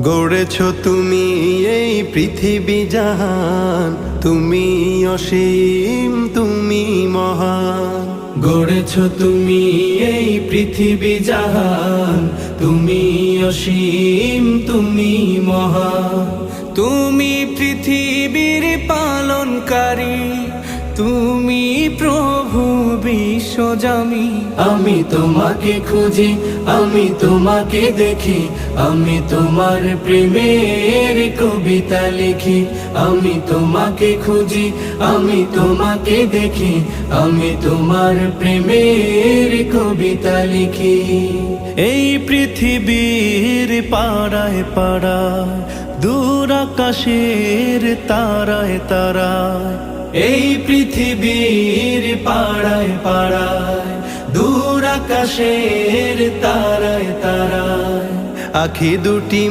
গড়েছ তুমি এই পৃথিবী জাহান, তুমি অসীম তুমি মহান। গড়েছ তুমি এই পৃথিবী জাহান, তুমি অসীম তুমি মহান। তুমি পৃথিবীর পালনকারী, তুমি প্রভু বিশ্বজামি। আমি তোমাকে খুঁজি, আমি তোমাকে দেখি, আমি তোমার প্রেমের কবিতা লিখি। আমি তোমাকে খুঁজি, আমি তোমাকে দেখি, আমি তোমার প্রেমের কবিতা লিখি। এই পৃথিবীর পাড়ায় পাড়ায়, দূর আকাশের তারায় তারায়, এই পৃথিবীর পাড়ায় পাড়ায়, দূর আকাশের তারায় তারায়, আখি দুটি